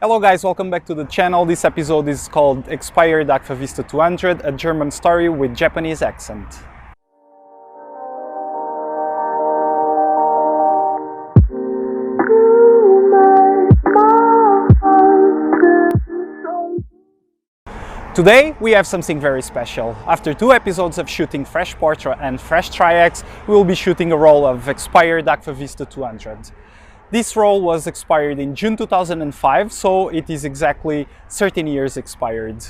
Hello guys, welcome back to the channel. This episode is called Expired AGFA Vista 200, a German story with Japanese accent. Today we have something very special. After 2 episodes of shooting fresh Portra and fresh Tri-X, we will be shooting a roll of Expired AGFA Vista 200. This roll was expired in June 2005, so it is exactly 13 years expired.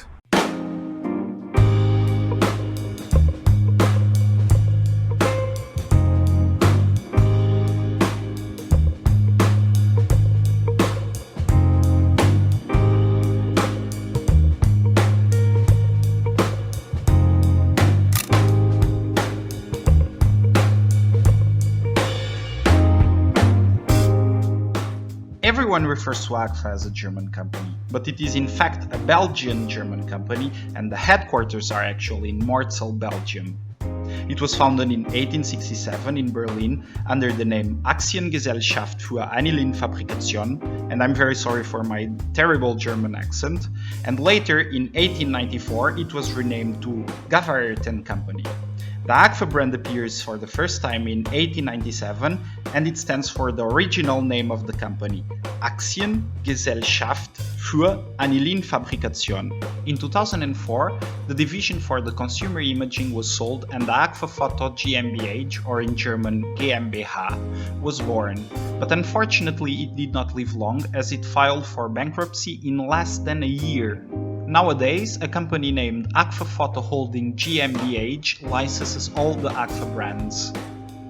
Everyone refers to AGFA as a German company, but it is in fact a Belgian-German company, and the headquarters are actually in Mortsel, Belgium. It was founded in 1867 in Berlin under the name Aktiengesellschaft für Anilinfabrikation, and I'm very sorry for my terrible German accent, and later in 1894 it was renamed to Gevaert Company. The AGFA brand appears for the first time in 1897 and it stands for the original name of the company, Aktiengesellschaft für Anilinfabrikation. In 2004, the division for the consumer imaging was sold and the AGFA Photo GmbH, or in German GmbH, was born. But unfortunately it did not live long as it filed for bankruptcy in less than a year. Nowadays, a company named AGFA Photo Holding GmbH licenses all the AGFA brands.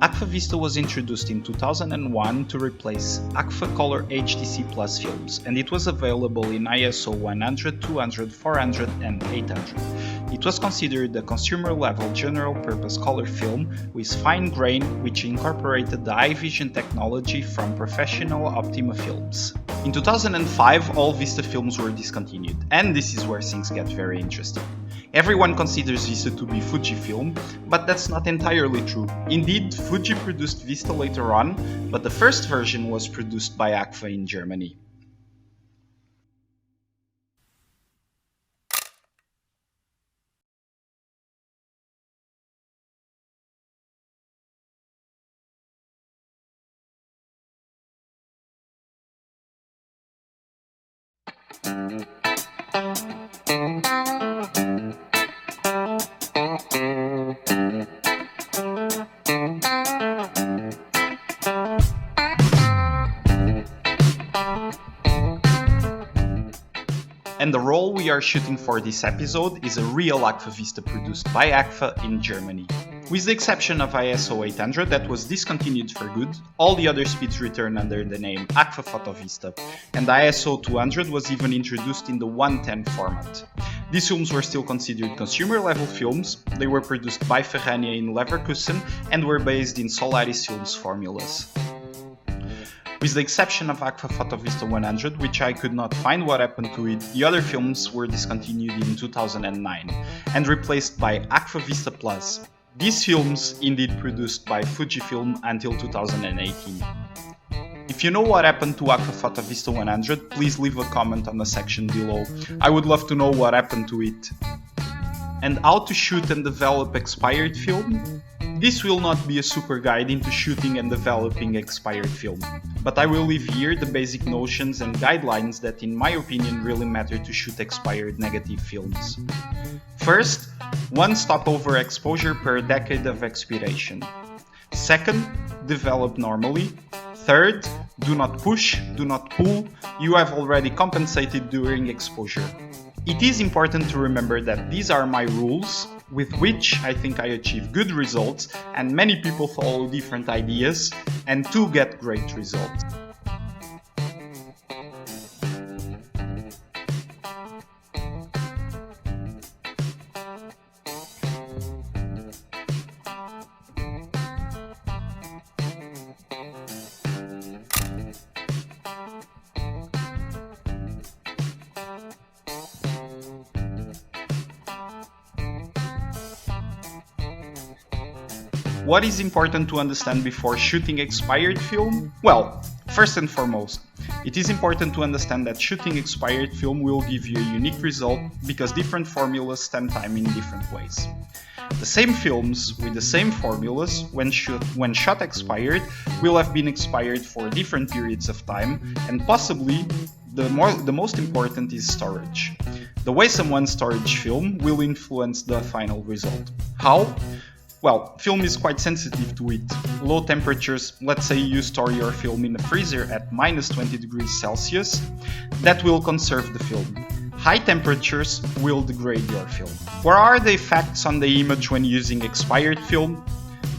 AGFA Vista was introduced in 2001 to replace AGFA Color HDC Plus films, and it was available in ISO 100, 200, 400 and 800. It was considered a consumer-level general-purpose color film with fine grain, which incorporated the iVision technology from professional Optima films. In 2005, all Vista films were discontinued, and this is where things get very interesting. Everyone considers Vista to be Fujifilm, but that's not entirely true. Indeed, Fuji produced Vista later on, but the first version was produced by AGFA in Germany. And the roll we are shooting for this episode is a real AGFA Vista produced by AGFA in Germany. With the exception of ISO 800 that was discontinued for good, all the other speeds return under the name AGFA Photo Vista, and the ISO 200 was even introduced in the 110 format. These films were still considered consumer-level films. They were produced by Ferrania in Leverkusen and were based in Solaris Films formulas. With the exception of AGFA Photo Vista 100, which I could not find what happened to it, the other films were discontinued in 2009 and replaced by AGFA Vista Plus. These films indeed produced by Fujifilm until 2018. If you know what happened to AGFA Photo Vista 100, please leave a comment on the section below. I would love to know what happened to it. And how to shoot and develop expired film? This will not be a super guide into shooting and developing expired film, but I will leave here the basic notions and guidelines that in my opinion really matter to shoot expired negative films. First, 1 stopover exposure per decade of expiration. Second, develop normally. Third, do not push, do not pull, you have already compensated during exposure. It is important to remember that these are my rules, with which I think I achieve good results, and many people follow different ideas and to get great results. What is important to understand before shooting expired film? Well, first and foremost, It is important to understand that shooting expired film will give you a unique result because different formulas stem time in different ways. The same films with the same formulas, when shot expired, will have been expired for different periods of time, and possibly the most important is storage. The way someone stores film will influence the final result. How? Well, film is quite sensitive to heat. Low temperatures, let's say you store your film in the freezer at minus 20 degrees Celsius, that will conserve the film. High temperatures will degrade your film. What are the effects on the image when using expired film?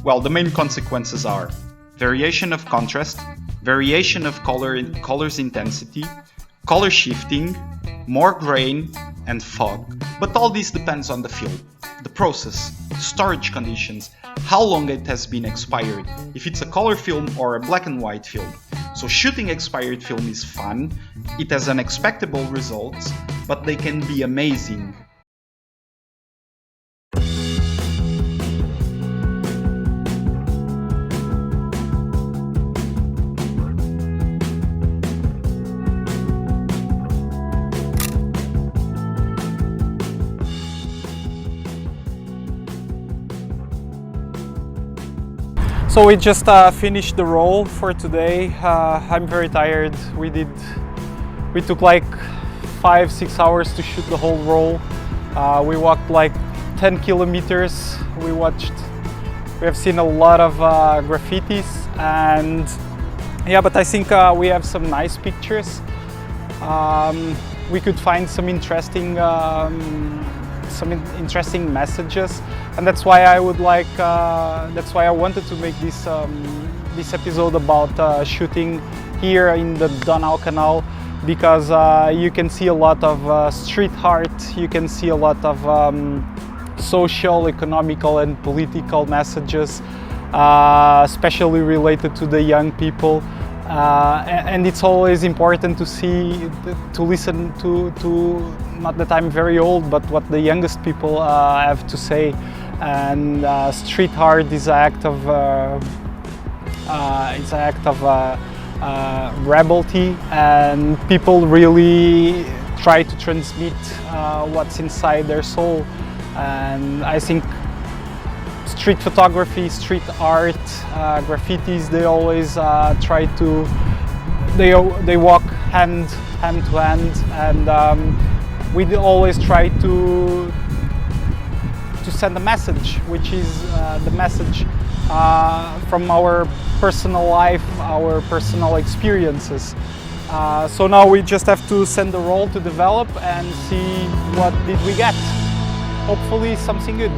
Well, the main consequences are variation of contrast, variation of color's intensity, color shifting, more grain, and fog. But all this depends on the film, the process, storage conditions, how long it has been expired, if it's a color film or a black and white film. So shooting expired film is fun, it has unexpected results, but they can be amazing. So we just finished the roll for today. I'm very tired. We took like 5-6 hours to shoot the whole roll. We walked like 10 kilometers. We have seen a lot of graffitis, and yeah, but I think we have some nice pictures. We could find some interesting messages, and that's why I wanted to make this episode about shooting here in the Donau Canal, because you can see a lot of street art, you can see a lot of social, economical and political messages, especially related to the young people. And it's always important to listen to, not that I'm very old, but what the youngest people have to say. And street art is an act of rebellion, and people really try to transmit what's inside their soul. And I think street photography, street art, graffitis, they always they walk hand to hand, and we always try to send a message, which is the message from our personal life, our personal experiences. So now we just have to send the roll to develop and see what did we get. Hopefully something good.